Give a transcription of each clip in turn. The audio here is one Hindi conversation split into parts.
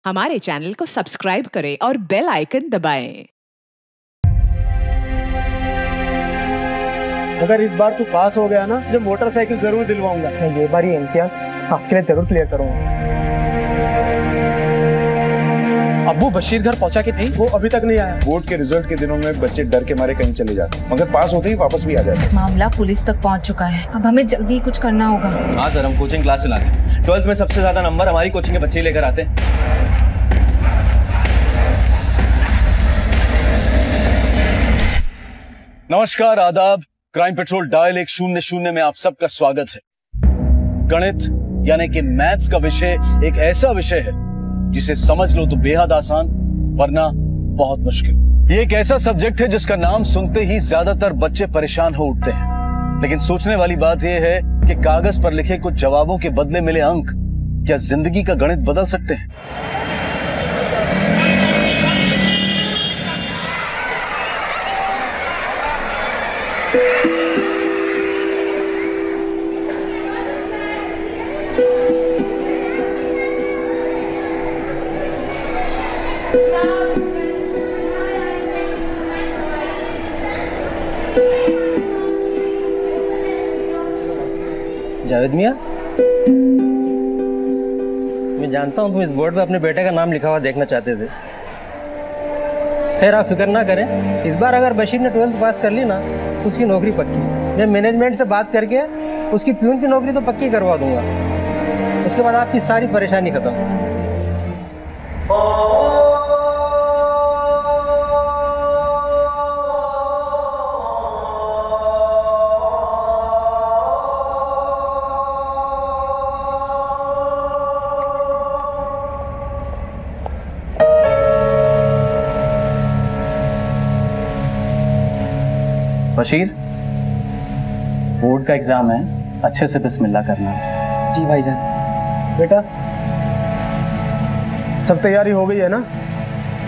हमारे चैनल को सब्सक्राइब करें और बेल आइकन दबाएं। अगर इस बार तू पास हो गया ना, जो मोटरसाइकिल जरूर दिलवाऊंगा। मैं ये बार ये इम्तिहान आपके लिए जरूर क्लियर करूंगा। अब्बू बशीर घर पहुंचा कि नहीं? वो अभी तक नहीं आया। बोर्ड के रिजल्ट के दिनों में बच्चे डर के मारे कहीं चले जाते हैं, मगर पास होते ही वापस भी आ जाते हैं। मामला पुलिस तक पहुंच चुका है, अब हमें जल्दी कुछ करना होगा। हाँ सर, हम कोचिंग क्लास चलाते हैं। 12th में सबसे ज्यादा नंबर हमारी कोचिंग के बच्चे लेकर आते हैं। नमस्कार, आदाब। क्राइम पेट्रोल डायल 100 में आप सबका स्वागत है। गणित यानी कि मैथ्स का विषय एक ऐसा विषय है जिसे समझ लो तो बेहद आसान, वरना बहुत मुश्किल। ये एक ऐसा सब्जेक्ट है जिसका नाम सुनते ही ज्यादातर बच्चे परेशान हो उठते हैं। लेकिन सोचने वाली बात यह है कि कागज पर लिखे कुछ जवाबों के बदले मिले अंक क्या जिंदगी का गणित बदल सकते हैं? जावेद मियां, मैं जानता हूं तुम इस बोर्ड पे अपने बेटे का नाम लिखा हुआ देखना चाहते थे। खैर, आप फिक्र ना करें, इस बार अगर बशीर ने 12th पास कर ली ना तो उसकी नौकरी पक्की। मैं मैनेजमेंट से बात करके उसकी प्यून की नौकरी तो पक्की करवा दूंगा। उसके बाद आपकी सारी परेशानी खत्म। बशीर, बोर्ड का एग्जाम है, अच्छे से बिस्मिल्लाह करना। जी भाईजान। बेटा, सब तैयारी हो गई है ना?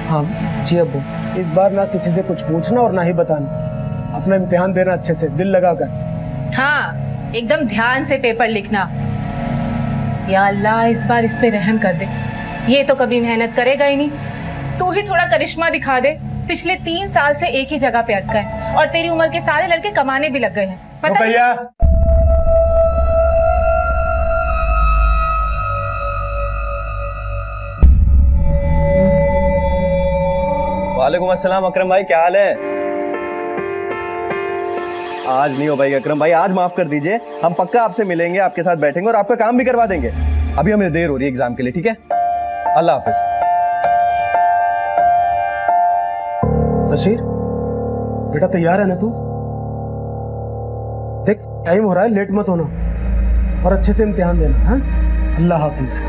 हाँ जी अब्बू। इस बार ना किसी से कुछ पूछना और ना ही बताना। अपना इम्तिहान देना अच्छे से, दिल लगाकर। हाँ, एकदम ध्यान से पेपर लिखना। या अल्लाह, इस बार इस पे रहम कर दे। ये तो कभी मेहनत करेगा ही नहीं। तू ही थोड़ा करिश्मा दिखा दे। पिछले 3 साल से एक ही जगह पे अटका है और तेरी उम्र के सारे लड़के कमाने भी लग गए हैं। पता नहीं। वालेकुम अस्सलाम अकरम भाई, क्या हाल है? आज नहीं हो भाई अकरम भाई, आज माफ कर दीजिए। हम पक्का आपसे मिलेंगे, आपके साथ बैठेंगे और आपका काम भी करवा देंगे। अभी हमें देर हो रही है एग्जाम के लिए, ठीक है? अल्लाह हाफिज। बशीर बेटा, तैयार है ना तू? देख, टाइम हो रहा है, लेट मत होना और अच्छे से इम्तिहान देना। हाँ, अल्लाह हाफिज।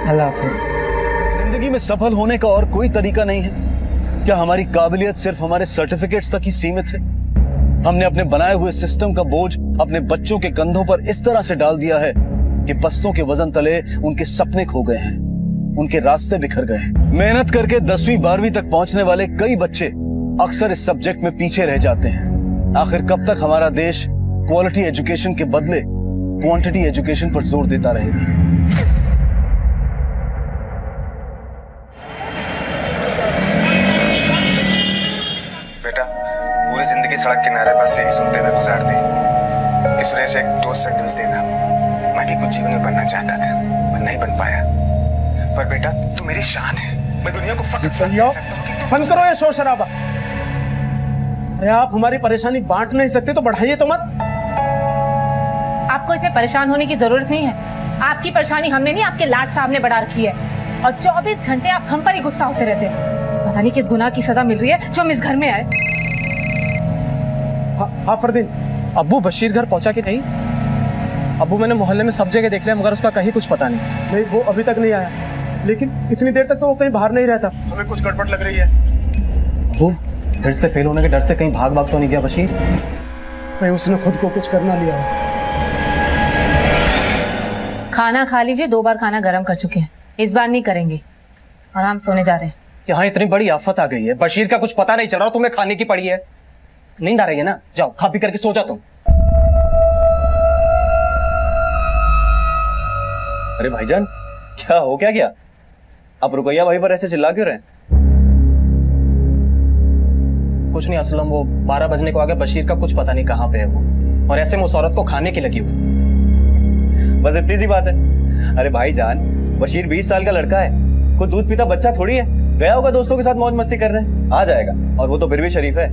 अल्लाह हाफिज। जिंदगी में सफल होने का और कोई तरीका नहीं है क्या? हमारी काबिलियत सिर्फ हमारे सर्टिफिकेट्स तक ही सीमित है? हमने अपने बनाए हुए सिस्टम का बोझ अपने बच्चों के कंधों पर इस तरह से डाल दिया है कि बस्तों के वजन तले उनके सपने खो गए हैं, उनके रास्ते बिखर गए हैं। मेहनत करके 10वीं 12वीं तक पहुंचने वाले कई बच्चे अक्सर इस सब्जेक्ट में पीछे रह जाते हैं। आखिर कब तक हमारा देश क्वालिटी एजुकेशन के बदले क्वांटिटी एजुकेशन पर जोर देता रहेगा? बेटा, पूरी जिंदगी सड़क किनारे बस यही सुनते हुए गुजार दी कि सुरेश एक टोस्ट सैंडविच देना। मैं भी कुछ जीवन में बनना चाहता था पर नहीं बन पाया। पर बेटा, तू मेरी शान है। मैं दुनिया को फख्र से कह सकता हूं कि बंद करो ये शोर शराबा। अरे, आप हमारी परेशानी बांट नहीं सकते तो बढ़ाइए तो मत। आपको इतने परेशान होने की जरूरत नहीं है। आपकी परेशानी हमने नहीं, आपके लाट साहब ने बढ़ा रखी है और 24 घंटे आप हम पर ही गुस्सा होते रहते हैं। पता नहीं किस गुनाह की सजा मिल रही है जो हम इस घर में आए। हाँ फरदीन। अब्बू बशीर घर पहुंचा कि नहीं? अब्बू, मैंने मोहल्ले में सब जगह देख लिया मगर उसका कहीं कुछ पता नहीं। नहीं, वो अभी तक नहीं आया, लेकिन इतनी देर तक तो वो कहीं बाहर नहीं रहता। हमें कुछ गड़बड़ लग रही है। अब्बू, फिर से फेल होने के डर से कहीं भाग तो नहीं गया बशीर? कहीं उसने खुद को कुछ करना लिया हो। खाना खा लीजिए, 2 बार खाना गर्म कर चुके हैं, इस बार नहीं करेंगे और हम सोने जा रहे हैं। यहाँ इतनी बड़ी आफत आ गई है, बशीर का कुछ पता नहीं चल रहा, तुम्हें खाने की पड़ी है। नींद आ रही है ना? जाओ खा पी करके सो जा तुम। अरे भाईजान, क्या हो क्या गया? आप रुकैया भाई पर ऐसे चिल्ला क्यों रहे? कुछ नहीं असलम, वो 12 बजने को आ गया, बशीर का कुछ पता नहीं कहाँ पे है वो, और ऐसे में उस औरत को खाने की लगी हुई। बस इतनी सी बात है। अरे भाईजान, बशीर 20 साल का लड़का है, कोई दूध पीता बच्चा थोड़ी है। गया होगा दोस्तों के साथ मौज मस्ती करने, आ जाएगा। और वो तो फिर भी शरीफ है।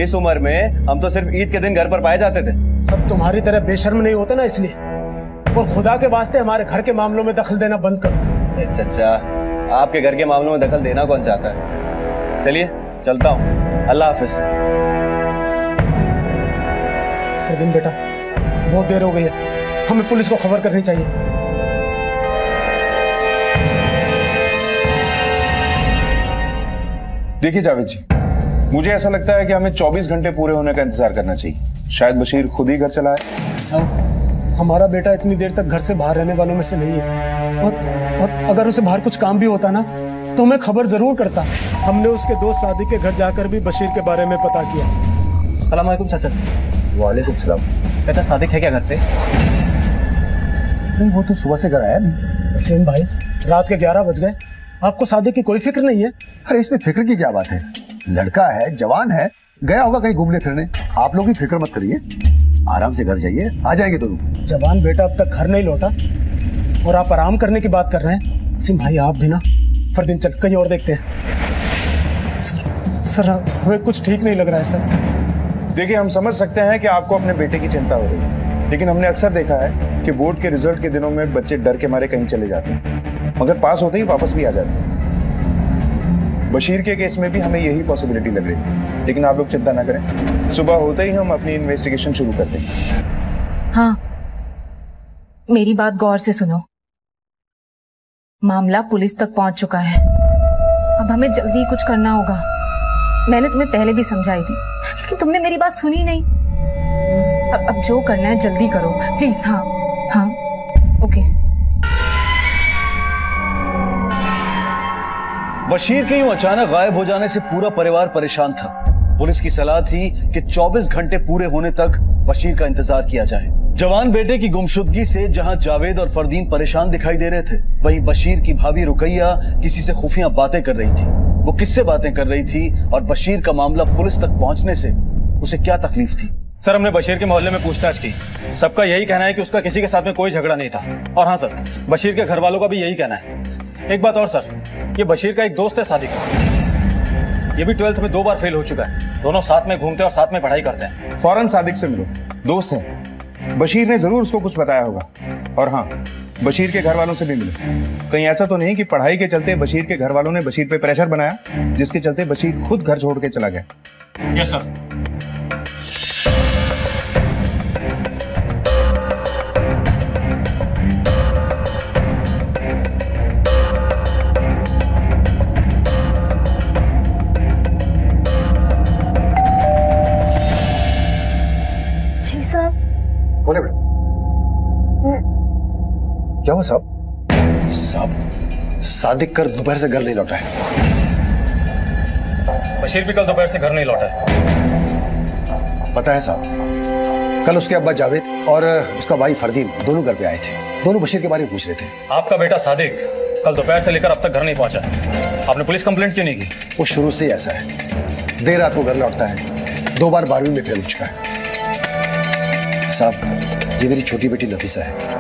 इस उम्र में हम तो सिर्फ ईद के दिन घर पर पाए जाते थे। सब तुम्हारी तरह बेशर्म नहीं होते ना, इसलिए। और खुदा के वास्ते हमारे घर के मामलों में दखल देना बंद करो। अच्छा, आपके घर के मामलों में दखल देना कौन चाहता है? चलिए चलता हूँ, अल्लाह हाफिज। फरदीन बेटा, बहुत देर हो गई है, हमें पुलिस को खबर करनी चाहिए। देखिए जावेद जी, मुझे ऐसा लगता है कि हमें 24 घंटे पूरे होने का इंतजार करना चाहिए। शायद बशीर खुद ही घर चला है। साहब, हमारा बेटा इतनी देर तक घर से बाहर रहने वालों में से नहीं है, और अगर उसे बाहर कुछ काम भी होता ना तो हमें खबर जरूर करता। हमने उसके दोस्त सादिक के घर जाकर भी बशीर के बारे में पता किया। अस्सलाम वालेकुम चाचा। वालेकुम सलाम। चाचा सादिक है क्या घर पे? नहीं, वो तो सुबह से घर आया नहीं। वसीम भाई, रात के 11 बज गए, आपको सादिक की कोई फिक्र नहीं है? अरे इसमें फिक्र की क्या बात है, लड़का है, जवान है, गया होगा कहीं घूमने फिरने। आप लोग भी फिक्र मत करिए, आराम से घर जाइए, आ जाएंगे दोनों। जवान बेटा अब तक घर नहीं लौटा और आप आराम करने की बात कर रहे हैं। वसीम भाई, आप भी ना। फरदीन, चल कहीं और देखते हैं। सर हमें कुछ ठीक नहीं लग रहा है सर। देखिए, हम समझ सकते हैं कि आपको अपने बेटे की चिंता हो रही है, लेकिन हमने अक्सर देखा है कि बोर्ड के रिजल्ट के दिनों में बच्चे डर के मारे कहीं चले जाते हैं, मगर पास होते ही वापस भी आ जाते हैं। बशीर के केस में भी हमें यही पॉसिबिलिटी लग रही है, लेकिन आप लोग चिंता ना करें, सुबह होते ही हम अपनी इन्वेस्टिगेशन शुरू कर देंगे। हाँ, मेरी बात गौर से सुनो। मामला पुलिस तक पहुंच चुका है, अब हमें जल्दी कुछ करना होगा। मैंने तुम्हें पहले भी समझाई थी, लेकिन तुमने मेरी बात सुनी नहीं। अब जो करना है जल्दी करो प्लीज। हाँ हाँ, ओके। बशीर के यूं अचानक गायब हो जाने से पूरा परिवार परेशान था। पुलिस की सलाह थी कि 24 घंटे पूरे होने तक बशीर का इंतजार किया जाए। जवान बेटे की गुमशुदगी से जहां जावेद और फरदीन परेशान दिखाई दे रहे थे, वहीं बशीर की भाभी रुकैया किसी से खुफिया बातें कर रही थी। वो किससे बातें कर रही थी और बशीर का मामला पुलिस तक पहुंचने से उसे क्या तकलीफ थी? सर, हमने बशीर के मोहल्ले में पूछताछ की, सबका यही कहना है कि उसका किसी के साथ में कोई झगड़ा नहीं था। और हाँ सर, बशीर के घर वालों का भी यही कहना है। एक बात और सर, ये बशीर का एक दोस्त है सादिक, ये भी 12th में 2 बार फेल हो चुका है। दोनों साथ में घूमते और साथ में पढ़ाई करते हैं। फौरन सादिक से मिलो, दोस्त है। बशीर ने जरूर उसको कुछ बताया होगा। और हाँ, बशीर के घर वालों से भी मिलो। कहीं ऐसा तो नहीं कि पढ़ाई के चलते बशीर के घर वालों ने बशीर पे प्रेशर बनाया, जिसके चलते बशीर खुद घर छोड़ के चला गया। Yes sir. बोले बेटा, क्या हुआ साहब? साहब, सादिक कर दोपहर से घर नहीं लौटा है। बशीर भी कल दोपहर से घर नहीं लौटा है। पता है साहब, कल उसके अब्बा जावेद और उसका भाई फरदीन दोनों घर पे आए थे। दोनों बशीर के बारे में पूछ रहे थे। आपका बेटा सादिक कल दोपहर से लेकर अब तक घर नहीं पहुंचा, आपने पुलिस कंप्लेंट क्यों नहीं की? वो शुरू से ही ऐसा है, देर रात को घर लौटता है, 2 बार 12वीं में फेल हो चुका है। साहब, ये मेरी छोटी बेटी नफीसा है।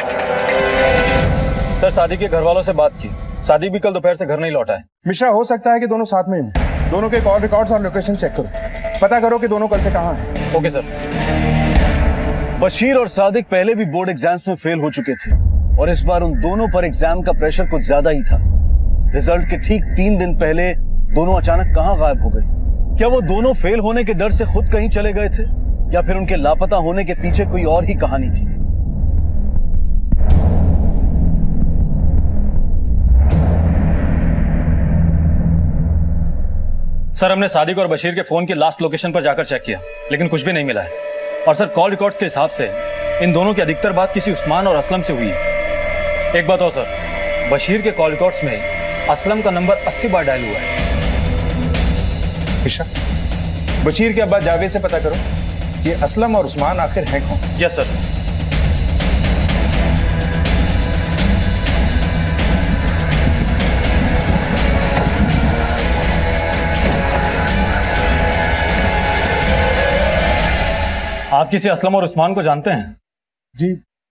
सर, सादिक के घर वालों से बात की, सादिक भी कल दोपहर से घर नहीं लौटा है। मिश्रा, हो सकता है कि दोनों साथ में हों। दोनों के कॉल रिकॉर्ड्स और लोकेशन चेक करो, पता करो कि दोनों कल से कहाँ हैं। Okay sir. बशीर और सादिक पहले भी बोर्ड एग्जाम्स में फेल हो चुके थे और इस बार उन दोनों पर एग्जाम का प्रेशर कुछ ज्यादा ही था। रिजल्ट के ठीक 3 दिन पहले दोनों अचानक कहां गायब हो गए? क्या वो दोनों फेल होने के डर से खुद कहीं चले गए थे या फिर उनके लापता होने के पीछे कोई और ही कहानी थी? सर, हमने सादिक और बशीर के फोन की लास्ट लोकेशन पर जाकर चेक किया, लेकिन कुछ भी नहीं मिला है। और सर, कॉल रिकॉर्ड्स के हिसाब से इन दोनों की अधिकतर बात किसी उस्मान और असलम से हुई है। एक बात और सर, बशीर के कॉल रिकॉर्ड्स में असलम का नंबर 80 बार डायल हुआ है। मिश्रा, बशीर के अब्बा जावेद से पता करो कि असलम और उस्मान आखिर हैं कौन। Yes sir. आप किसी असलम और उस्मान को जानते हैं? जी,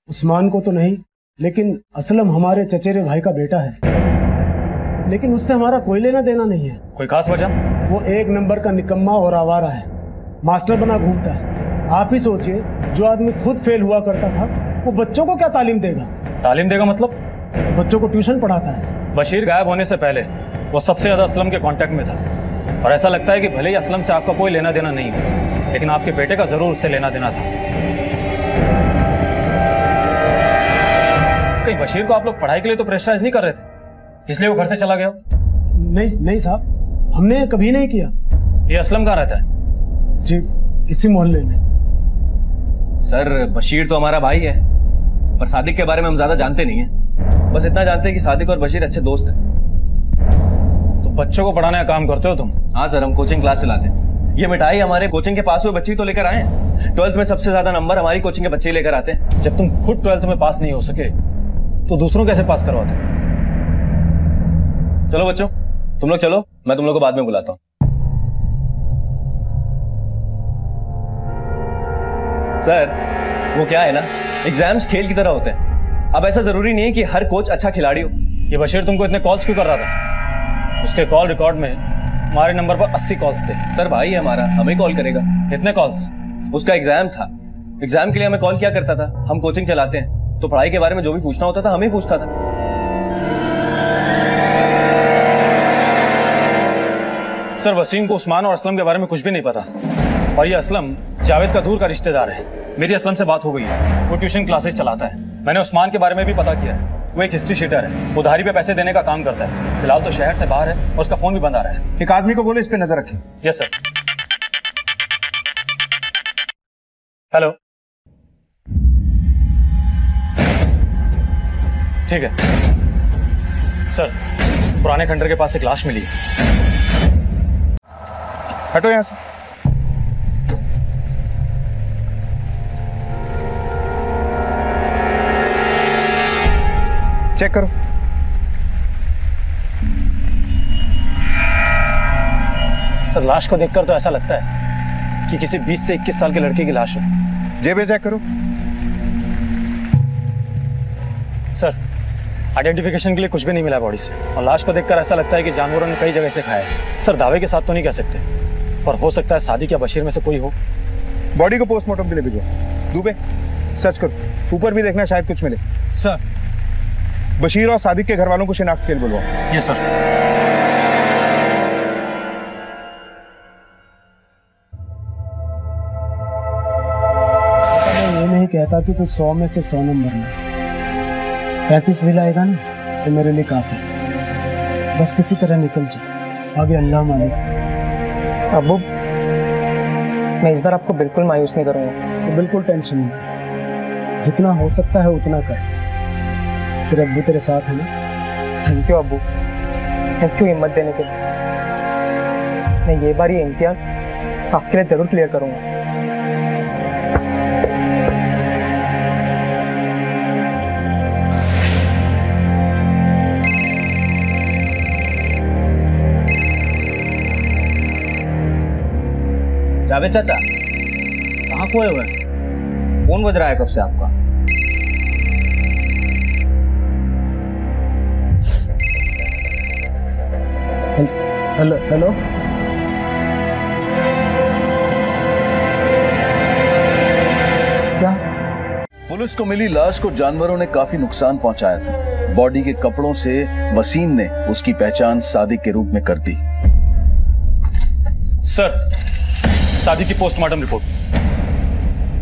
उस्मान को तो नहीं, लेकिन असलम हमारे चचेरे भाई का बेटा है। लेकिन उससे हमारा कोई लेना देना नहीं है। कोई खास वजह? वो एक नंबर का निकम्मा और आवारा है, मास्टर बना घूमता है। आप ही सोचिए, जो आदमी खुद फेल हुआ करता था वो बच्चों को क्या तालीम देगा? तालीम देगा मतलब? बच्चों को ट्यूशन पढ़ाता है। बशीर गायब होने से पहले वो सबसे ज्यादा असलम के कांटेक्ट में था, और ऐसा लगता है कि भले ही असलम से आपका कोई लेना देना नहीं हो, लेकिन आपके बेटे का जरूर उससे लेना देना था। कहीं बशीर को आप लोग पढ़ाई के लिए तो प्रेशराइज नहीं कर रहे थे, इसलिए वो घर से चला गया? नहीं साहब, हमने कभी नहीं किया। ये असलम कहाँ रहता है? जी, इसी मोहल्ले में। सर, बशीर तो हमारा भाई है, पर सादिक के बारे में हम ज्यादा जानते नहीं हैं। बस इतना जानते हैं कि सादिक और बशीर अच्छे दोस्त हैं। तो बच्चों को पढ़ाने का काम करते हो तुम? हाँ सर, हम कोचिंग क्लास चलाते हैं। ये मिठाई हमारे कोचिंग के पास हुए बच्चे ही तो लेकर आए हैं। 12th में सबसे ज्यादा नंबर हमारी कोचिंग के बच्चे लेकर आते हैं। जब तुम खुद 12th में पास नहीं हो सके तो दूसरों कैसे पास करवाते? चलो बच्चों, तुम लोग चलो, मैं तुम लोग को बाद में बुलाता हूँ। सर, वो क्या है ना, एग्जाम्स खेल की तरह होते हैं। अब ऐसा जरूरी नहीं है कि हर कोच अच्छा खिलाड़ी हो। ये बशीर तुमको इतने कॉल्स क्यों कर रहा था? उसके कॉल रिकॉर्ड में हमारे नंबर पर 80 कॉल्स थे। सर, भाई है हमारा, हमें कॉल करेगा। इतने कॉल्स? उसका एग्जाम था, एग्जाम के लिए हमें कॉल किया करता था। हम कोचिंग चलाते हैं, तो पढ़ाई के बारे में जो भी पूछना होता था हमें पूछता था। सर, वसीम को उस्मान और असलम के बारे में कुछ भी नहीं पता, और ये असलम जावेद का दूर का रिश्तेदार है। मेरी असलम से बात हो गई है, वो ट्यूशन क्लासेस चलाता है। मैंने उस्मान के बारे में भी पता किया है, वो एक हिस्ट्री शीटर है, उधारी पे पैसे देने का काम करता है। फिलहाल तो शहर से बाहर है और उसका फोन भी बंद आ रहा है। एक आदमी को बोले इस पे नजर रखें। Yes sir. हेलो, ठीक है सर। पुराने खंडर के पास एक लाश मिली है। हटो यहां से। चेक करो। सर, लाश को देखकर तो ऐसा लगता है कि किसी 20 से 21 साल के लड़के की लाश है। जेबें चेक करो। सर, आइडेंटिफिकेशन के लिए कुछ भी नहीं मिला बॉडी से, और लाश को देखकर ऐसा लगता है कि जानवरों ने कई जगह से खाया है। सर, दावे के साथ तो नहीं कह सकते, पर हो सकता है सादिक या बशीर में से कोई हो। बॉडी को पोस्टमार्टम के लिए भेजो। दुबे, सर्च करो, ऊपर भी देखना, शायद कुछ मिले। सर, बशीर और सादिक के घर वालों को शिनाख्त के लिए बुलवाओ। Yes sir. मैं ये नहीं कहता कि तू 100 में से 100 नंबर ले, 35 भी लाएगा ना तो मेरे लिए काफी। बस किसी तरह निकल जा, आगे अल्लाह मालिक। अब्बू, मैं इस बार आपको बिल्कुल मायूस नहीं करूंगा। तो बिल्कुल टेंशन नहीं, जितना हो सकता है उतना कर। तेरे अब्बू तेरे साथ है ना? थैंक यू अब्बू, थैंक यू हिम्मत देने के लिए। मैं ये बार ये इम्तिहान आपके लिए जरूर क्लियर करूंगा। जावेद चाचा, कहाँ खोए हुए हैं? फोन बज रहा है कब से आपका? हेलो हेलो, क्या? पुलिस को मिली लाश को जानवरों ने काफी नुकसान पहुंचाया था। बॉडी के कपड़ों से वसीम ने उसकी पहचान सादिक के रूप में कर दी। सर, सादिक की पोस्टमार्टम रिपोर्ट।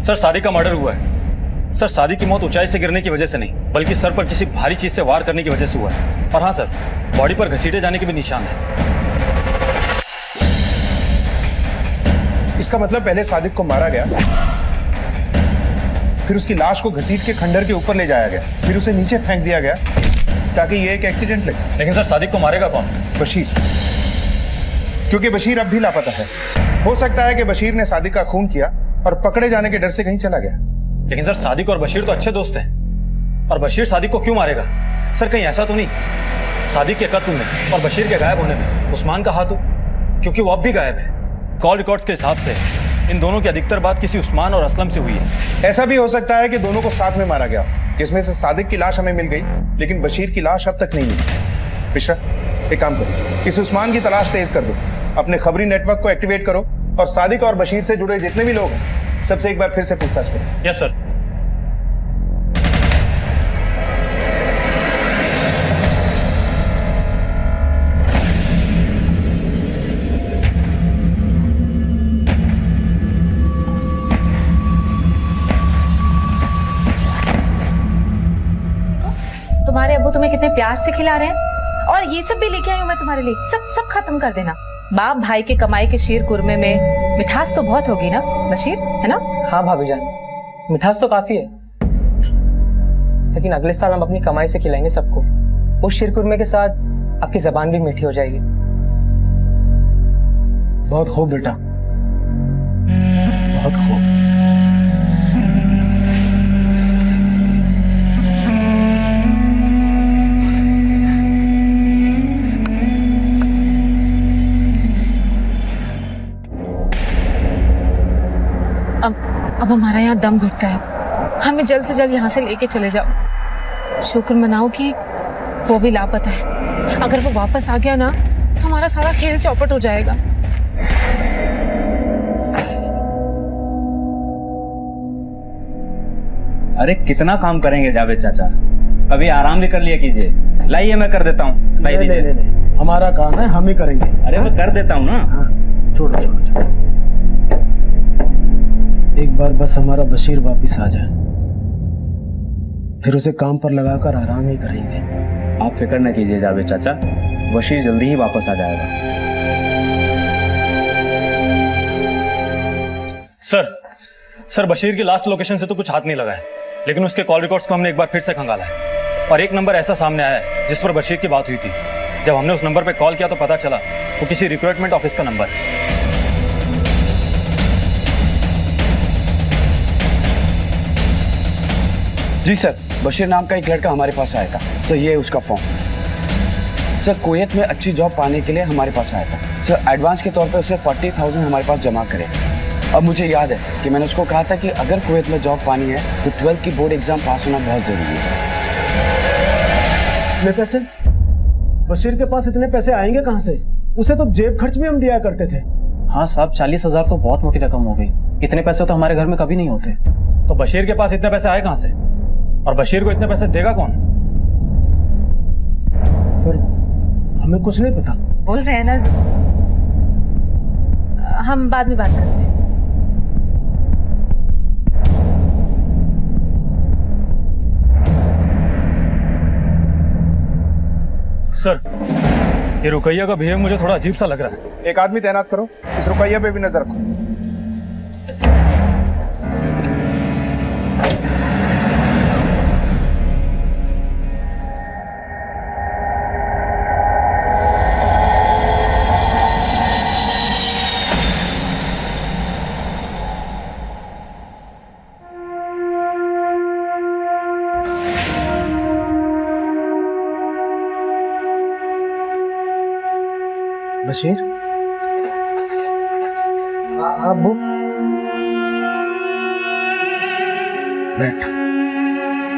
सर, सादिक का मर्डर हुआ है। सर, सादिक की मौत ऊंचाई से गिरने की वजह से नहीं, बल्कि सर पर किसी भारी चीज से वार करने की वजह से हुआ है। और हाँ सर, बॉडी पर घसीटे जाने के भी निशान है। इसका मतलब पहले सादिक को मारा गया, फिर उसकी लाश को घसीट के खंडर के ऊपर ले जाया गया, फिर उसे नीचे फेंक दिया गया ताकि ये एक एक्सीडेंट लगे। लेकिन सर, सादिक को मारेगा कौन? बशीर, क्योंकि बशीर अब भी लापता है। हो सकता है कि बशीर ने सादिक का खून किया और पकड़े जाने के डर से कहीं चला गया। लेकिन सर, सादिक और बशीर तो अच्छे दोस्त हैं, और बशीर सादिक को क्यों मारेगा? सर, कहीं ऐसा तो नहीं सादिक के कत्ल में और बशीर के गायब होने में उस्मान का हाथ हो? क्योंकि वो अब भी गायब है। कॉल रिकॉर्ड्स के हिसाब से इन दोनों की अधिकतर बात किसी उस्मान और असलम से हुई है। ऐसा भी हो सकता है कि दोनों को साथ में मारा गया, जिसमें से सादिक की लाश हमें मिल गई, लेकिन बशीर की लाश अब तक नहीं मिली। मिश्रा, एक काम करो, इस उस्मान की तलाश तेज कर दो, अपने खबरी नेटवर्क को एक्टिवेट करो और सादिक और बशीर से जुड़े जितने भी लोग हैं सबसे एक बार फिर से पूछताछ करो। Yes sir. तुम्हारे अब्बू तुम्हें कितने प्यार से खिला रहे हैं, और ये सब भी लेके आई हूँ मैं तुम्हारे लिए। सब खत्म कर देना। बाप भाई के कमाई के शीर कुरमे में मिठास तो बहुत होगी ना बशीर, है ना? हाँ भाभी जान, मिठास तो काफी है, लेकिन अगले साल हम अपनी कमाई से खिलाएंगे सबको। उस शीर कुरमे के साथ आपकी जबान भी मीठी हो जाएगी। बहुत खूब बेटा, बहुत खूब। अब हमारा यहाँ दम घुटता है, हमें जल्द से जल्द यहाँ से लेके चले जाओ। शुक्र मनाओ कि वो भी लापता है। अगर वो वापस आ गया ना तो हमारा सारा खेल चौपट हो जाएगा। अरे कितना काम करेंगे जावेद चाचा, कभी आराम भी कर लिया कीजिए। लाइए मैं कर देता हूँ, लाई दीजिए। हमारा काम है, हम ही करेंगे। अरे मैं कर देता हूँ ना। हाँ, छोड़ो छोड़ो छोड़ो। एक बार बस हमारा बशीर वापस आ जाए, फिर उसे काम पर लगाकर आराम ही करेंगे। आप फिक्र न कीजिए जावेद चाचा, बशीर जल्दी ही वापस आ जाएगा। सर बशीर की लास्ट लोकेशन से तो कुछ हाथ नहीं लगा है, लेकिन उसके कॉल रिकॉर्ड्स को हमने एक बार फिर से खंगाला है और एक नंबर ऐसा सामने आया है जिस पर बशीर की बात हुई थी। जब हमने उस नंबर पर कॉल किया तो पता चला वो किसी रिक्रूटमेंट ऑफिस का नंबर है। जी सर, बशीर नाम का एक लड़का हमारे पास आया था, तो ये उसका फॉर्म। सर कुवैत में अच्छी जॉब पाने के लिए हमारे पास आया था। सर एडवांस के तौर पे उसने 40,000 हमारे पास जमा करे। अब मुझे याद है कि मैंने उसको कहा था कि अगर कुवैत में जॉब पानी है तो 12th की बोर्ड एग्जाम पास होना बहुत जरूरी है। इतने पैसे बशीर के पास इतने पैसे आएंगे कहाँ से? उसे तो जेब खर्च भी हम दिया करते थे। हाँ साहब, 40,000 तो बहुत मोटी रकम हो गई। इतने पैसे तो हमारे घर में कभी नहीं होते। तो बशीर के पास इतने पैसे आए कहाँ से, और बशीर को इतने पैसे देगा कौन? सर हमें कुछ नहीं पता। बोल रहे हैं ना, हम बाद में बात करते हैं। सर ये रुकैया का बिहेव मुझे थोड़ा अजीब सा लग रहा है। एक आदमी तैनात करो, इस रुकैया पे भी नजर रखो। बशीर, अब्बू बैठ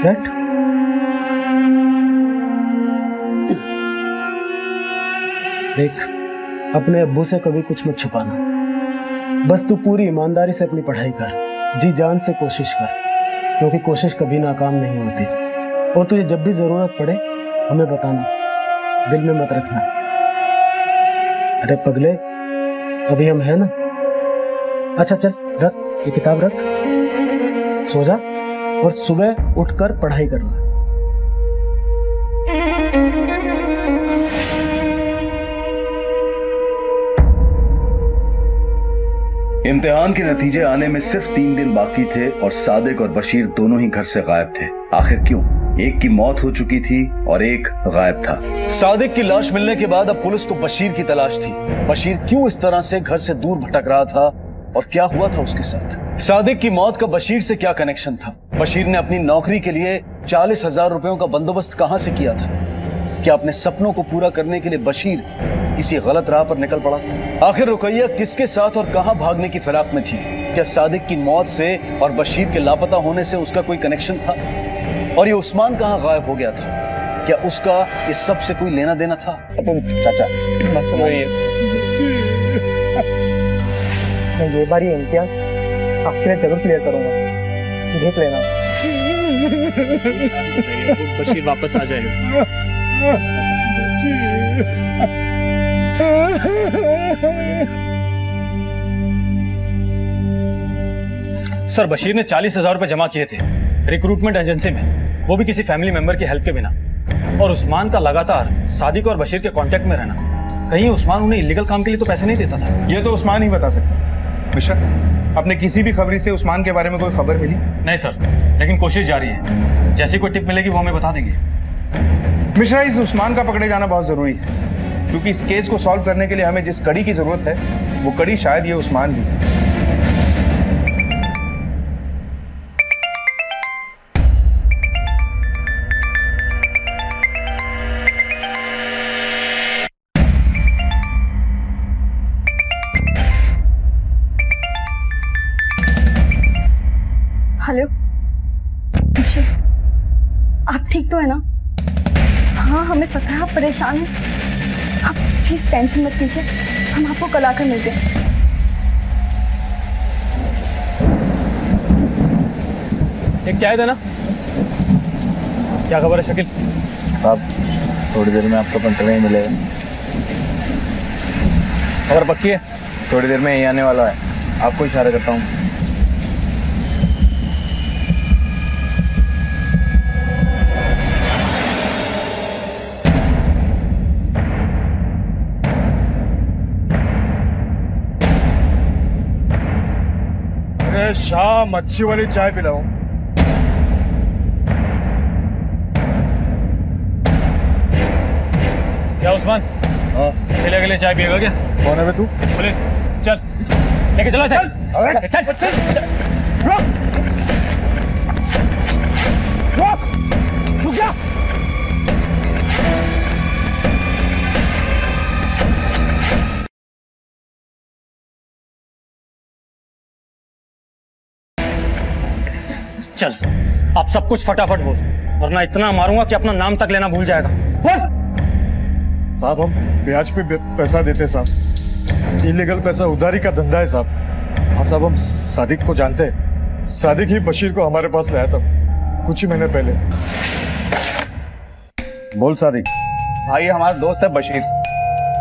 बैठ। देख, अपने अब्बू से कभी कुछ मत छुपाना। बस तू पूरी ईमानदारी से अपनी पढ़ाई कर, जी जान से कोशिश कर, क्योंकि कोशिश कभी नाकाम नहीं होती। और तुझे जब भी जरूरत पड़े हमें बताना, दिल में मत रखना। अरे पगले, अभी हम हैं ना। अच्छा चल, रख ये किताब, रख, सो जा और सुबह उठकर पढ़ाई करना। इम्तिहान के नतीजे आने में सिर्फ 3 दिन बाकी थे और सादिक और बशीर दोनों ही घर से गायब थे। आखिर क्यों? एक की मौत हो चुकी थी और एक गायब था। सादिक की लाश मिलने के बाद अब पुलिस को बशीर की तलाश थी। बशीर क्यों इस तरह से घर से दूर भटक रहा था और क्या हुआ था उसके साथ? सादिक की मौत का बशीर से क्या कनेक्शन था? बशीर ने अपनी नौकरी के लिए 40,000 रुपयों का बंदोबस्त कहां से किया था? क्या अपने सपनों को पूरा करने के लिए बशीर किसी गलत राह पर निकल पड़ा था? आखिर रुकैया किसके साथ और कहां भागने की फिराक में थी? क्या सादिक की मौत से और बशीर के लापता होने से उसका कोई कनेक्शन था? और ये उस्मान कहां गायब हो गया था? क्या उसका इस सब से कोई लेना देना था? चाचा मत सुनिए, मैं ये बार ये इम्तिहान आपके लिए जरूर क्लियर करूंगा, देख लेना। बशीर वापस आ जाएगा। सर, बशीर ने 40,000 रुपए जमा किए थे रिक्रूटमेंट एजेंसी में, वो भी किसी फैमिली मेंबर की हेल्प के बिना। और उस्मान का लगातार सादिक और बशीर के कांटेक्ट में रहना, कहीं उस्मान उन्हें इलीगल काम के लिए तो पैसे नहीं देता था? ये तो उस्मान ही बता सकता है। मिश्रा, अपने किसी भी खबरी से उस्मान के बारे में कोई खबर मिली? नहीं सर, लेकिन कोशिश जारी है। जैसी कोई टिप मिलेगी वो हमें बता देंगे। मिश्रा, इस उस्मान का पकड़े जाना बहुत जरूरी है, क्योंकि इस केस को सॉल्व करने के लिए हमें जिस कड़ी की जरूरत है वो कड़ी शायद ये उस्मान ही है। हेलो जी, आप ठीक तो है ना? हाँ, हमें पता है आप परेशान हैं। आप प्लीज टेंशन मत कीजिए, हम आपको कल आकर मिलते हैं। एक चाय देना। क्या खबर है शकील? साहब, थोड़ी देर में आपका पंटर नहीं मिलेगा। खबर पक्की है? थोड़ी देर में यही आने वाला है, आपको इशारा करता हूँ। शाम अच्छी वाली चाय पिलाओ। क्या उस्मान? हाँ, अकेले अकेले चाय पिएगा क्या? कौन है बे तू? पुलिस, चल लेके चलो। चल चल चल, रोक रोक, रुक जा। चल, आप सब कुछ फटाफट बोल, वरना इतना मारूंगा कि अपना नाम तक लेना भूल जाएगा। बोल। साहब, हम ब्याज पे पैसा देते साहब, इलीगल पैसा उधारी का धंधा है साहब। हाँ साहब, हम सादिक को जानते हैं। सादिक ही बशीर को हमारे पास लाया था कुछ ही महीने पहले। बोल सादिक। भाई, हमारा दोस्त है बशीर,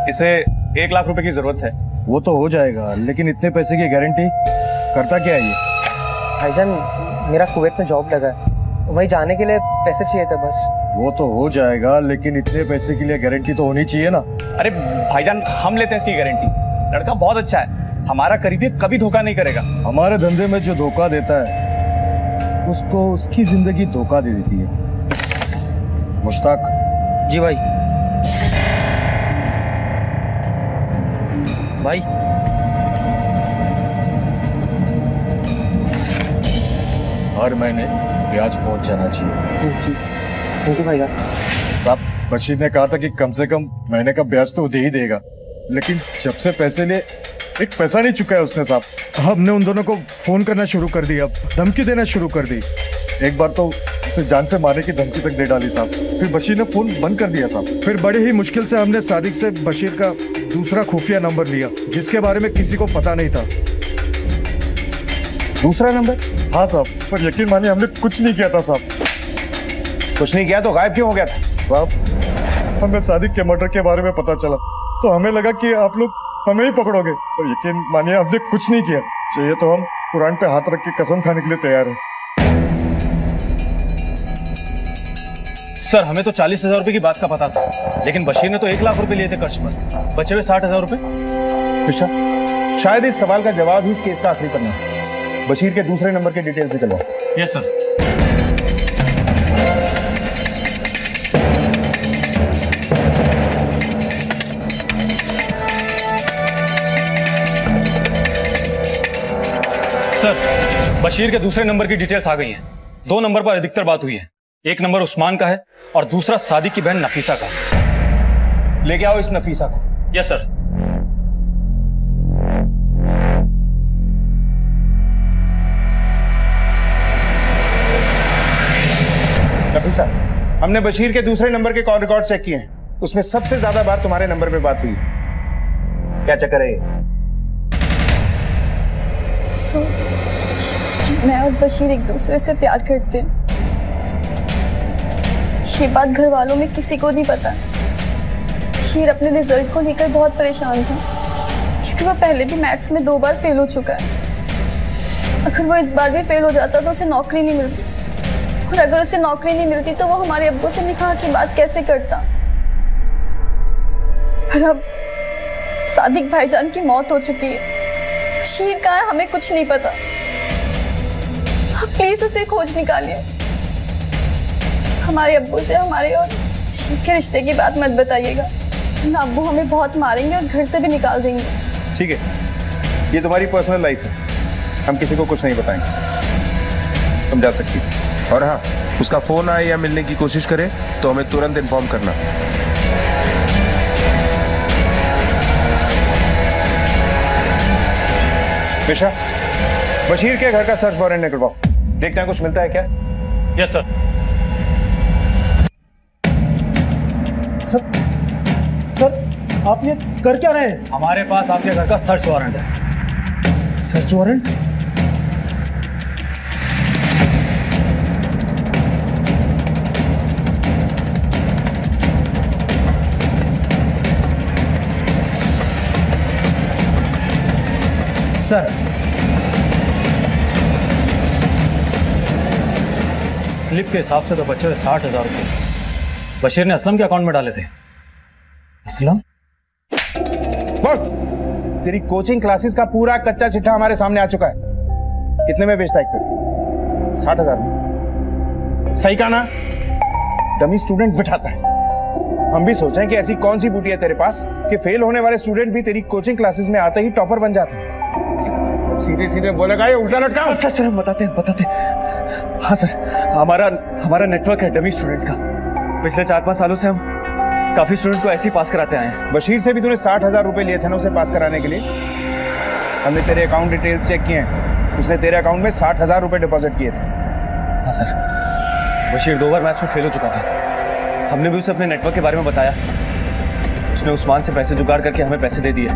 इसे 1 लाख रुपए की जरूरत है। वो तो हो जाएगा, लेकिन इतने पैसे की गारंटी करता क्या है ये? भाईजान, मेरा कुवैत में जॉब लगा है, वहीं जाने के लिए पैसे चाहिए थे बस। वो तो हो जाएगा, लेकिन इतने पैसे के लिए गारंटी तो होनी चाहिए ना। अरे भाईजान, हम लेते हैं इसकी गारंटी। लड़का बहुत अच्छा है, हमारा करीबी कभी धोखा नहीं करेगा। हमारे धंधे में जो धोखा देता है उसको उसकी जिंदगी धोखा दे देती है। मुश्ताक। जी भाई। भाई, हर महीने ब्याज पहुंच जाना चाहिए। थैंक यू भाईजान। साहब, बशीर ने कहा था कि कम से कम महीने का ब्याज तो दे ही देगा, लेकिन जब से पैसे लिए एक पैसा नहीं चुका है उसने साहब। हमने उन दोनों को फोन करना शुरू कर दिया, धमकी देना शुरू कर दी। एक बार तो उसे जान से मारने की धमकी तक दे डाली साहब। फिर बशीर ने फोन बंद कर दिया साहब। फिर बड़े ही मुश्किल से हमने सादिक से बशीर का दूसरा खुफिया नंबर लिया, जिसके बारे में किसी को पता नहीं था। दूसरा नंबर? हाँ साहब, पर यकीन मानिए हमने कुछ नहीं किया था साहब। कुछ नहीं किया तो गायब क्यों हो गया था? साहब, हमें सादिक के मर्डर के बारे में पता चला तो हमें लगा कि आप लोग हमें ही पकड़ोगे, पर यकीन मानिए हमने कुछ नहीं किया। चाहिए तो हम कुरान पे हाथ रख के कसम खाने के लिए तैयार हैं। सर, हमें तो 40,000 रुपए की बात का पता था, लेकिन बशीर ने तो 1 लाख रुपए लिए थे कर्ज पर, बचे हुए 60,000 रुपए। कृष्णा, शायद इस सवाल का जवाब ही इस केस का आखिरी पन्ना है। बशीर के दूसरे नंबर के डिटेल्स निकलवाओ। Yes sir. सर, बशीर के दूसरे नंबर की डिटेल्स आ गई हैं। 2 नंबर पर अधिकतर बात हुई है। एक नंबर उस्मान का है और दूसरा सादिक की बहन नफीसा का। लेके आओ इस नफीसा को। Yes sir. नफीसा, हमने बशीर के दूसरे नंबर के कॉल रिकॉर्ड चेक किए हैं, उसमें सबसे ज्यादा बार तुम्हारे नंबर पे बात हुई है। क्या चक्कर है ये? मैं और बशीर एक दूसरे से प्यार करते हैं। ये बात घर वालों में किसी को नहीं पता। बशीर अपने रिजल्ट को लेकर बहुत परेशान था, क्योंकि वो पहले भी मैथ्स में 2 बार फेल हो चुका है। अगर वो इस बार भी फेल हो जाता तो उसे नौकरी नहीं मिलती, और अगर उसे नौकरी नहीं मिलती तो वो हमारे अब्बू से निकाह की बात कैसे करता। पर अब सादिक भाईजान की मौत हो चुकी है, बशीर कहाँ है हमें कुछ नहीं पता। आप प्लीज उसे खोज निकालिए। हमारे अब्बू से हमारे और बशीर के रिश्ते की बात मत बताइएगा, ना अब्बू हमें बहुत मारेंगे और घर से भी निकाल देंगे। ठीक है, ये तुम्हारी पर्सनल लाइफ है, हम किसी को कुछ नहीं बताएंगे, तुम जा सकती हो। और हाँ, उसका फोन आए या मिलने की कोशिश करे तो हमें तुरंत इन्फॉर्म करना। विशा, बशीर के घर का सर्च वारंट निकलवाओ, देखते हैं कुछ मिलता है क्या। Yes sir. सर आप ये कर क्या रहे हैं? हमारे पास आपके घर का सर्च वारंट है। Search warrant? सर, स्लिप के हिसाब से तो बचे हुए 60,000 रुपए बशीर ने असलम के अकाउंट में डाले थे। असलम? तेरी कोचिंग क्लासेस का पूरा कच्चा चिट्ठा हमारे सामने आ चुका है। कितने में बेचता है? 60,000 में। सही कहा ना? डमी स्टूडेंट बिठाता है। हम भी सोचें कि ऐसी कौन सी बूटी है तेरे पास कि फेल होने वाले स्टूडेंट भी तेरी कोचिंग क्लासेस में आते ही टॉपर बन जाते हैं। सीधे सीधे बोलेगा ये उल्टा लटका। सर हम बताते हैं। हाँ सर, हमारा नेटवर्क है डमी स्टूडेंट्स का। पिछले 4-5 सालों से हम काफी स्टूडेंट को ऐसे ही पास कराते आए हैं। बशीर से भी तूने 60,000 रुपए लिए थे ना उसे पास कराने के लिए? हमने तेरे अकाउंट डिटेल्स चेक किए हैं, उसने तेरे अकाउंट में 60,000 रुपए डिपॉजिट किए थे। हाँ सर, बशीर 2 बार मैथ्स में फेल हो चुका था। हमने भी उसे अपने नेटवर्क के बारे में बताया। उसने उस्मान से पैसे जुगाड़ करके हमें पैसे दे दिए।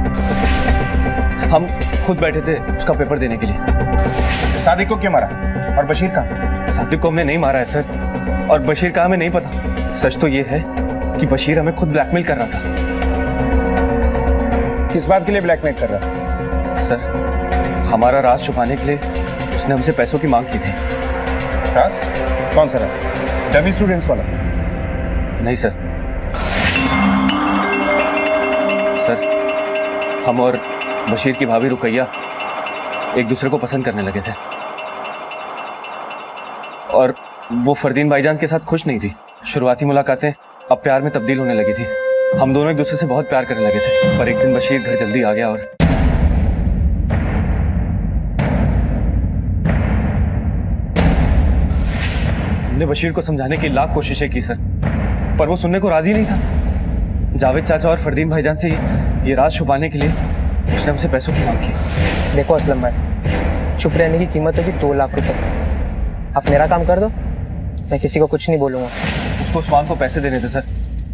हम खुद बैठे थे उसका पेपर देने के लिए। सादिक को क्यों मारा? और बशीर का? सादिक को हमने नहीं मारा है सर, और बशीर का हमें नहीं पता। सच तो ये है कि बशीर हमें खुद ब्लैकमेल कर रहा था। किस बात के लिए ब्लैकमेल कर रहा था? सर, हमारा राज छुपाने के लिए उसने हमसे पैसों की मांग की थी। राज? कौन सा राज? डमी स्टूडेंट्स वाला? नहीं सर। सर, हम और बशीर की भाभी रुकैया एक दूसरे को पसंद करने लगे थे, और वो फरदीन भाईजान के साथ खुश नहीं थी। शुरुआती मुलाकातें अब प्यार में तब्दील होने लगी थी। हम दोनों एक दूसरे से बहुत प्यार करने लगे थे, पर एक दिन बशीर घर जल्दी आ गया और हमने बशीर को समझाने की लाख कोशिशें की सर, पर वो सुनने को राजी नहीं था। जावेद चाचा और फरदीन भाईजान से ये राज छुपाने के लिए उसने हमसे पैसों की मांग की। देखो असलम भाई, चुप रहने की कीमत होगी 2 लाख रुपए। आप मेरा काम कर दो, मैं किसी को कुछ नहीं बोलूंगा। उसको उस्मान को पैसे देने थे सर,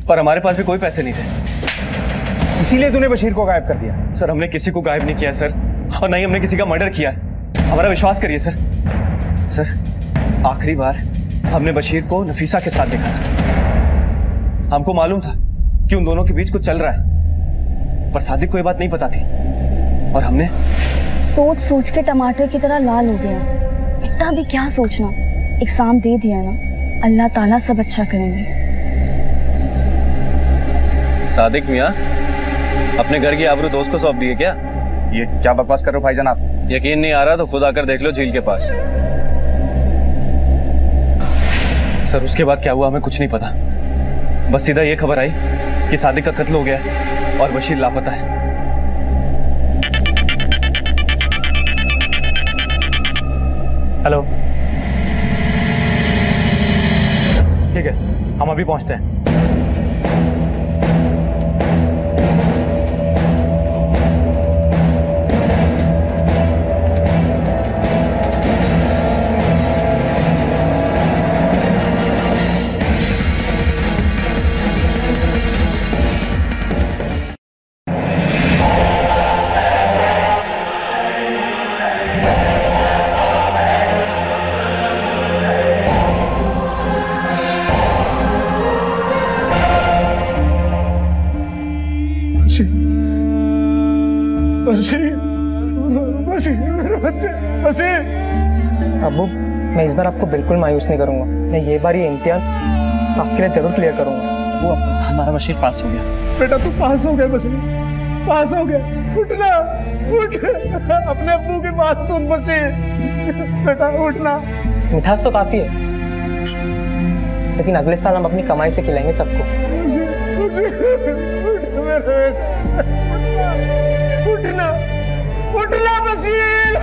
पर हमारे पास भी कोई पैसे नहीं थे। इसीलिए तूने बशीर को गायब कर दिया? सर, हमने किसी को गायब नहीं किया सर, और नहीं हमने किसी का मर्डर किया है। हमारा विश्वास करिए सर। सर, आखिरी बार हमने बशीर को नफीसा के साथ देखा था। हमको मालूम था कि उन दोनों के बीच कुछ चल रहा है, पर सादिक को ये बात नहीं पता थी, और हमने सोच सोच के टमाटर की तरह लाल हो गया। इतना भी क्या सोचना, एग्जाम दे दिया ना, अल्लाह ताला सब अच्छा करेंगे। सादिक मियाँ, अपने घर की आबरू दोस्त को सौंप दिए क्या? ये क्या बकवास कर रहे हो भाईजान आप? यकीन नहीं आ रहा तो खुद आकर देख लो झील के पास। सर, उसके बाद क्या हुआ हमें कुछ नहीं पता। बस सीधा ये खबर आई कि सादिक का कत्ल हो गया है और बशीर लापता है। हेलो, ठीक है, हम अभी पहुंचते हैं। बशीर, बशीर, बशीर, मेरा बच्चा, बशीर। अबू, मैं इस बार आपको बिल्कुल मायूस नहीं करूंगा। मैं ये बार ये इम्तिहान आपके लिए जरूर क्लियर करूंगा। वो हमारा बशीर पास हो गया। बेटा तू पास हो गया बशीर, पास हो गया। उठना, उठ, अपने अब्बू की बात सुन बशीर, बेटा उठना। मिठास तो काफी है, लेकिन अगले साल हम अपनी कमाई से खिलाएंगे सबको। उठना, उठना बशीर।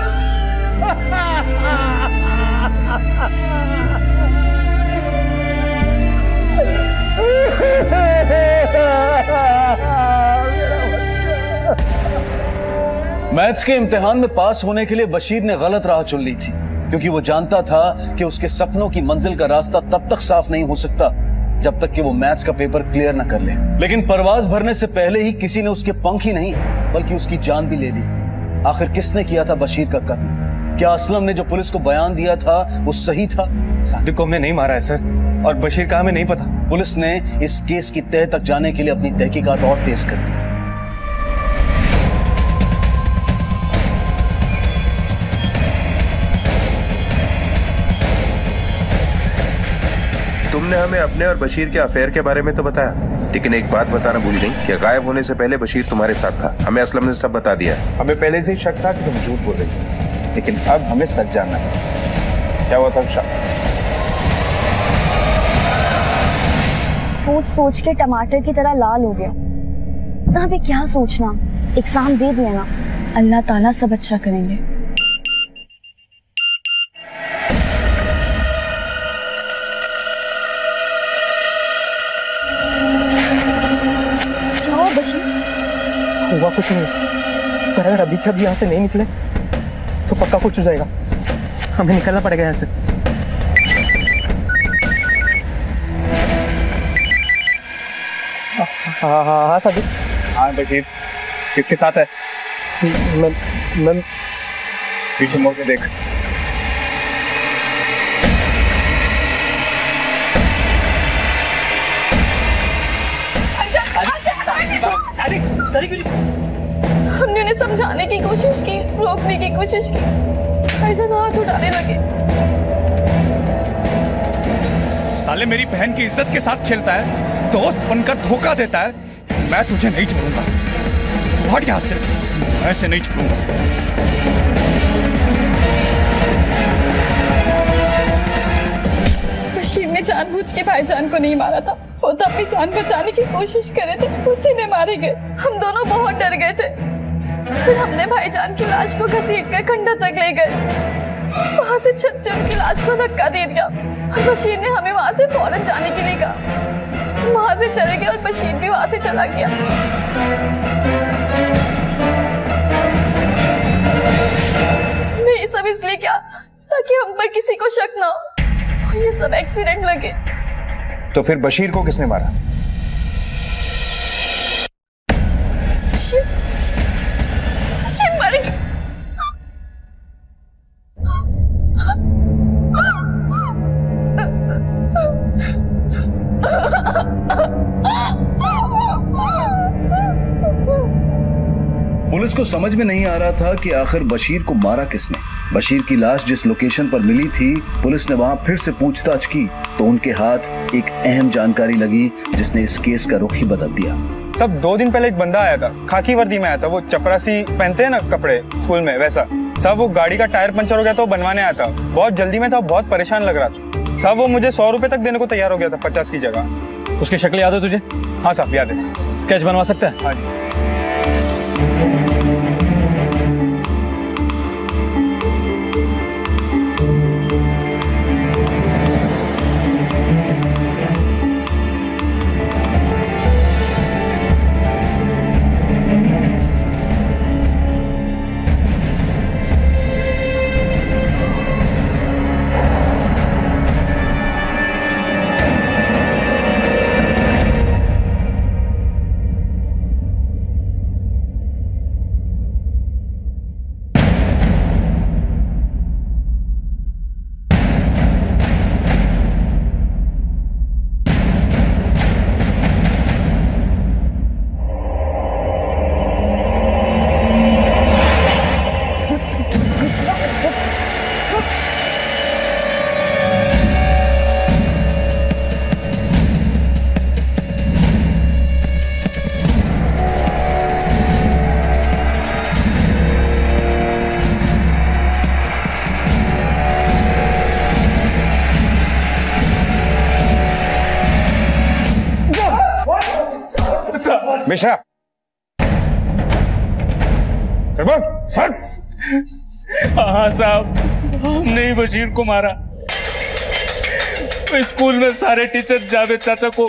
मैथ्स के इम्तिहान में पास होने के लिए बशीर ने गलत राह चुन ली थी, क्योंकि वो जानता था कि उसके सपनों की मंजिल का रास्ता तब तक साफ नहीं हो सकता जब तक कि वो मैथ्स का पेपर क्लियर ना कर ले। लेकिन परवाज भरने से पहले ही किसी ने उसके पंख ही नहीं बल्कि उसकी जान भी ले ली। आखिर किसने किया था बशीर का कत्ल? क्या असलम ने जो पुलिस को बयान दिया था वो सही था? सादिक को हमने नहीं मारा है सर, और बशीर कहाँ हमें नहीं पता। पुलिस ने इस केस की तह तक जाने के लिए अपनी तहकीकात और तेज कर दी। तुमने हमें अपने और बशीर के अफेयर के बारे में तो बताया, लेकिन एक बात बताना भूल गई कि गायब होने से पहले बशीर तुम्हारे साथ था। हमें असलम ने सब बता दिया। हमें पहले से ही शक था कि तुम झूठ बोल रही हो, लेकिन अब हमें सच जानना है। क्या हुआ था शक? सोच सोच के टमाटर की तरह लाल हो गया। ना भी क्या सोचना, एग्जाम दे दिया ना, अल्लाह ताला सब अच्छा करेंगे। हुआ कुछ नहीं, पर अगर अभी के अभी यहाँ से नहीं निकले तो पक्का कुछ हो जाएगा। हमें निकलना पड़ेगा यहाँ से। हाँ हाँ हाँ सादिक। हाँ बशीर, किसके साथ है? मैं पीछे मुड़ के देख। हमने उन्हें समझाने की कोशिश की, रोकने की कोशिश की, भाईजान हाथ उठाने लगे। साले मेरी बहन की इज्जत के साथ खेलता है, दोस्त बनकर धोखा देता है। मैं तुझे नहीं छोड़ूंगा, हट यहाँ से, मैं ऐसे नहीं छोड़ूंगा। बशीर ने जानबूझ के भाईजान को नहीं मारा था, वो तो अपनी जान बचाने की कोशिश कर रहे थे, उसी में मारे गए। हम दोनों बहुत डर गए थे, फिर हमने भाईजान की लाश को घसीटकर खंडर तक ले गए। वहां से छत से उनकी लाश को धक्का दे दिया और बशीर ने हमें वहां से फौरन जाने के लिए कहा। वहां से चले गए और बशीर भी वहां से चला गया। मैं ये सब इसलिए क्या, ताकि हम पर किसी को शक ना हो, ये सब एक्सीडेंट लगे। तो फिर बशीर को किसने मारा? बशीर मर गया। पुलिस को समझ में नहीं आ रहा था कि आखिर बशीर को मारा किसने। बशीर की लाश जिस लोकेशन पर मिली थी, पुलिस ने वहां फिर से पूछताछ की तो उनके हाथ एक अहम जानकारी लगी जिसने इस केस का रुख ही बदल दिया। तब 2 दिन पहले एक बंदा आया था, खाकी वर्दी में आया था, वो चपरासी पहनते हैं ना कपड़े स्कूल में, वैसा। साहब वो गाड़ी का टायर पंचर हो गया था, वो बनवाने आया था, बहुत जल्दी में था, बहुत परेशान लग रहा था। साहब वो मुझे 100 रुपए तक देने को तैयार हो गया था, 50 की जगह। उसकी शक्ल याद है तुझे? हाँ साहब याद है। स्केच बनवा सकते हैं? हाँ जी। मिश्रा हाँ साहब, हमने ही बशीर को मारा। स्कूल में सारे टीचर जावेद चाचा को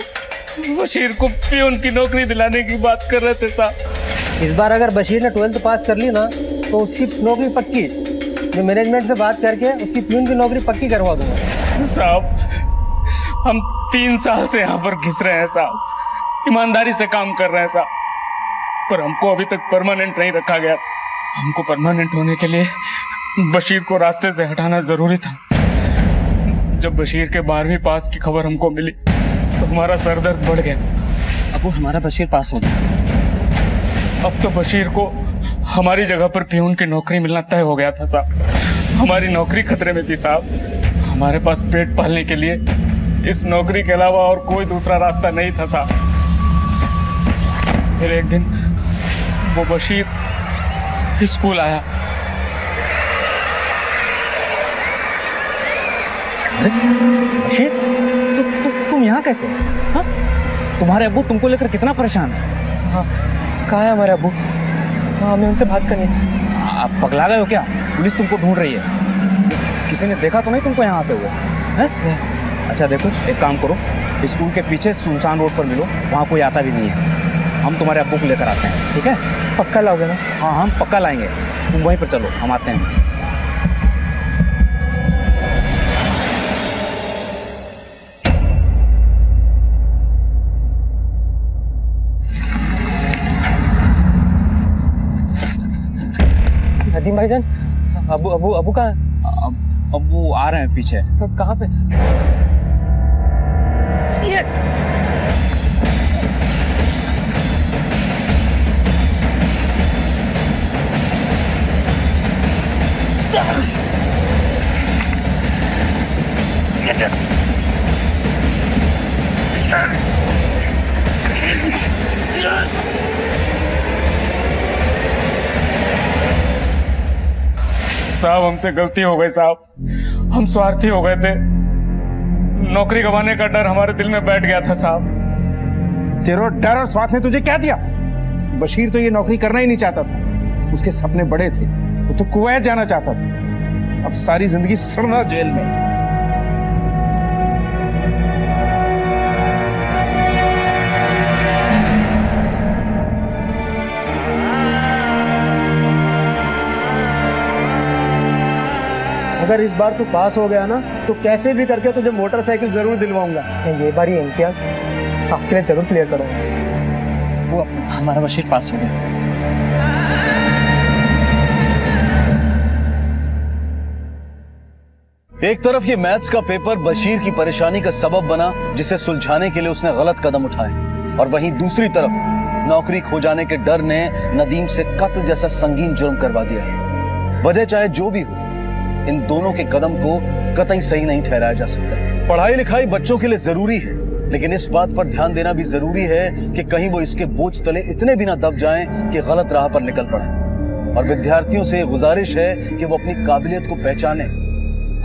बशीर को पियून की नौकरी दिलाने की बात कर रहे थे साहब। इस बार अगर बशीर ने 12th पास कर ली ना तो उसकी नौकरी पक्की। मैं मैनेजमेंट से बात करके उसकी पियून की नौकरी पक्की करवा दूंगा। साहब हम 3 साल से यहाँ पर घिस रहे हैं साहब, ईमानदारी से काम कर रहे हैं साहब, पर हमको अभी तक परमानेंट नहीं रखा गया। हमको परमानेंट होने के लिए बशीर को रास्ते से हटाना जरूरी था। जब बशीर के 12वीं पास की खबर हमको मिली तो हमारा सरदर्द बढ़ गया। अब वो हमारा बशीर पास हो गया। अब तो बशीर को हमारी जगह पर पियून की नौकरी मिलना तय हो गया था साहब। हमारी नौकरी खतरे में थी साहब। हमारे पास पेट पालने के लिए इस नौकरी के अलावा और कोई दूसरा रास्ता नहीं था साहब। फिर एक दिन वो बशीर स्कूल आया। बशीर तुम यहाँ कैसे? हाँ? तुम्हारे अब्बू तुमको लेकर कितना परेशान है? हाँ, कहाँ है हमारे अब्बू? हाँ, हमें उनसे बात करनी है। आप पगला गए हो क्या? पुलिस तुमको ढूंढ रही है। किसी ने देखा तो नहीं तुमको यहाँ आते हुए? हैं? अच्छा देखो, एक काम करो, स्कूल के पीछे सुनसान रोड पर मिलो, वहाँ कोई आता भी नहीं है। हम तुम्हारे अब्बू को लेकर आते हैं, ठीक है? पक्का लाओगे ना? हाँ, हम पक्का लाएंगे। तुम वहीं पर चलो, हम आते हैं। नदीम भाईजान, अबू कहाँ है? अब्बू आ रहे हैं पीछे। कहाँ पे? साहब हमसे गलती हो गई साहब, हम स्वार्थी हो गए थे। नौकरी गंवाने का डर हमारे दिल में बैठ गया था साहब। तेरा डर और स्वार्थ ने तुझे क्या दिया? बशीर तो ये नौकरी करना ही नहीं चाहता था। उसके सपने बड़े थे, वो तो कुवैत जाना चाहता था। अब सारी जिंदगी सड़ना जेल में। अगर इस बार तू पास हो गया ना तो कैसे भी करके तुझे मोटरसाइकिल जरूर दिलवाऊंगा। ये बार ही इम्तियाज आपके लिए जरूर क्लियर करूंगा। वो हमारा बशीर पास हो गया। एक तरफ ये मैथ्स का पेपर बशीर की परेशानी का सबब बना, जिसे सुलझाने के लिए उसने गलत कदम उठाए, और वहीं दूसरी तरफ नौकरी खो जाने के डर ने नदीम से कत्ल जैसा संगीन जुर्म करवा दिया है। वजह चाहे जो भी हो, इन दोनों के कदम को कतई सही नहीं ठहराया जा सकता। पढ़ाई लिखाई बच्चों के लिए जरूरी है, लेकिन इस बात पर ध्यान देना भी जरूरी है कि कहीं वो इसके बोझ तले इतने भी ना दब जाएं कि गलत राह पर निकल पड़े। और विद्यार्थियों से गुजारिश है कि वो अपनी काबिलियत को पहचानें,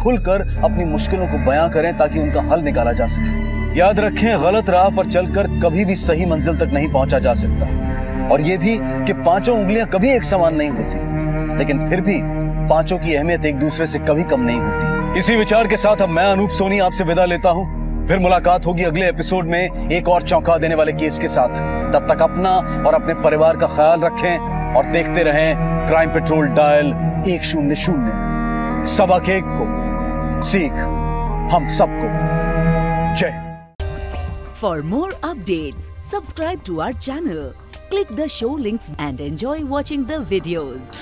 खुलकर अपनी मुश्किलों को बयां करें ताकि उनका हल निकाला जा सके। याद रखें, गलत राह पर चलकर कभी भी सही मंजिल तक नहीं पहुंचा जा सकता। और ये भी कि पांचों उंगलियां कभी एक समान नहीं होती, लेकिन फिर भी पांचों की अहमियत एक दूसरे से कभी कम नहीं होती। इसी विचार के साथ अब मैं अनूप सोनी आपसे विदा लेता हूं। फिर मुलाकात होगी अगले एपिसोड में एक और चौंका देने वाले केस के साथ। तब तक अपना और अपने परिवार का ख्याल रखें और देखते रहें क्राइम पेट्रोल डायल 100। सबक एक को सीख हम सबको। जय। For more updates, subscribe to our channel, click the show links and enjoy watching the videos.